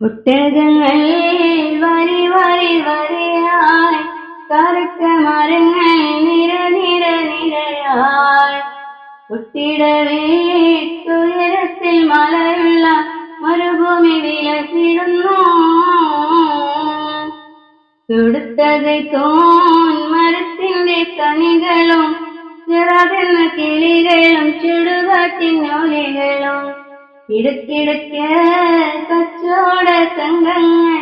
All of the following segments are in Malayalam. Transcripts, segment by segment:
ഒട്ടകങ്ങൾ വരി വരി വരിയായി, കറുത്ത മരങ്ങൾ നിര നിര നിരയായി, ഒട്ടിടവേറ്റുയരത്തിൽ മലയുള്ള മരുഭൂമി വിലസിടുന്നു. തുടുത്തത് തോൻ മരത്തിന്റെ കണികളും ചിറകുന്ന കിളികളും ചുടുകാറ്റിനൊലികളും, ഇടയ്ക്കിടയ്ക്ക് കച്ചവട സംഘങ്ങൾ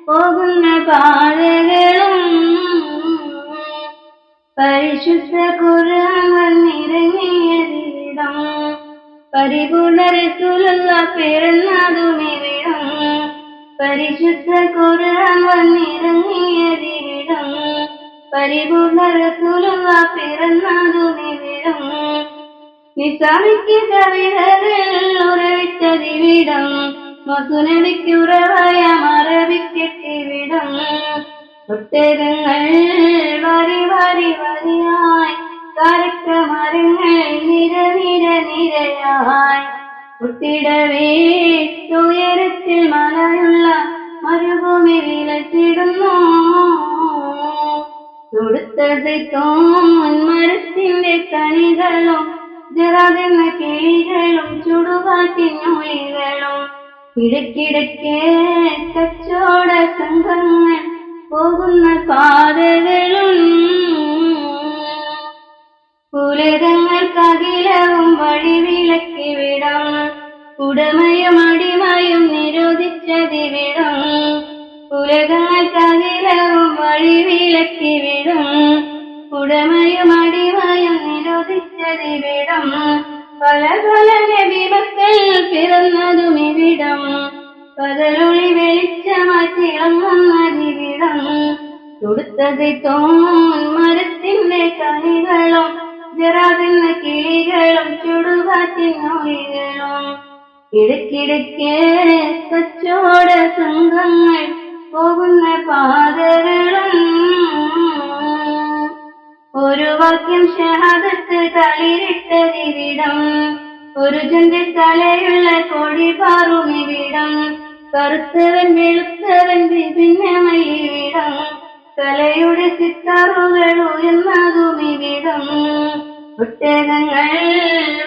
പോകുന്ന പാതകളും, പരിശുദ്ധ ഖുർആൻ വന്നിറങ്ങിയതിവിടം, പരിപൂർണ്ണ റസൂലുള്ള പിറന്നതുമിവിടം, പരിശുദ്ധ ഖുർആൻ വന്നിറങ്ങിയതിവിടം, പരിപൂർണ്ണ റസൂലുള്ള പിറന്നതുമിവിടം, നിസാമിക്ക് കവിതകൾ ഉറവിട്ടതിവിടം, മസുനബിക്ക് ഉറവായ മറവിക്കെത്തിവിടം. ഒട്ടകങ്ങൾ വരി വരി വരിയായി, കറുത്ത മരങ്ങൾ നിര നിര നിരയായി, ഒട്ടിടവേറ്റുയരത്തിൽ മലയുള്ള മരുഭൂമി വിലസിടുന്നു. തുടുത്തത് തോൻ മരത്തിന്റെ കണികളും ചിറകുന്ന കിളികളും ചുടുകാറ്റിനൊലികളും, ഇടയ്ക്കിടയ്ക്ക് കച്ചവട സംഘങ്ങൾ പോകുന്ന പാതകളും, ഉലകങ്ങൾക്കകിലവും വഴിവിലക്കിവിടം, ഉടമയും അടിമയും നിരോധിച്ചതിവിടം, ഉലകങ്ങൾക്കകിലവും വഴിവിലക്കിവിടം, ഉടമയും അടിമയും നിരോധിച്ചതിവിടം, പല പല നബിമക്കൾ പിറന്നതുമിവിടം, പകലൊളി വെളിച്ചമായി തിളങ്ങുന്നതിവിടം, തുടുത്തത് തോൻ മരത്തിന്റെ കണികളും ചിറകുന്ന കിളികളും ചുടുകാറ്റിനൊലികളും, ഇടയ്ക്കിടയ്ക്ക് കച്ചവട സംഘങ്ങൾ പോകുന്ന പാതകളും, ഒരു വാക്യം ഷഹാദത്ത് തളിരിട്ടതിവിടം, ഒരു ചുണ്ട് തലയുള്ള കൊടി പാറുമിവിടം, കറുത്തവൻ വെളുത്തവൻ വിഭിന്നമയിവിടം, തലയുടെ സിത്താറുകൾ ഉയർന്നതുമിവിടം. ഒട്ടകങ്ങൾ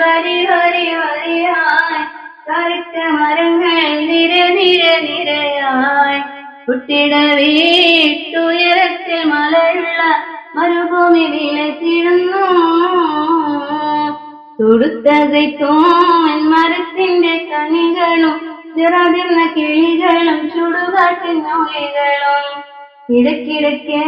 വരി വരി വരിയായി, കറുത്ത മരങ്ങൾ നിര നിര നിരയായി, ഒട്ടിടവേറ്റുയരത്തിൽ മലയുള്ള മരുഭൂമി വിലസിടുന്നു. തുടുത്തത് തോൻ മരത്തിന്റെ കണികളും ചിറകുന്ന കിളികളും ചുടുകാറ്റിനൊലികളും, ഇടയ്ക്കിടയ്ക്ക്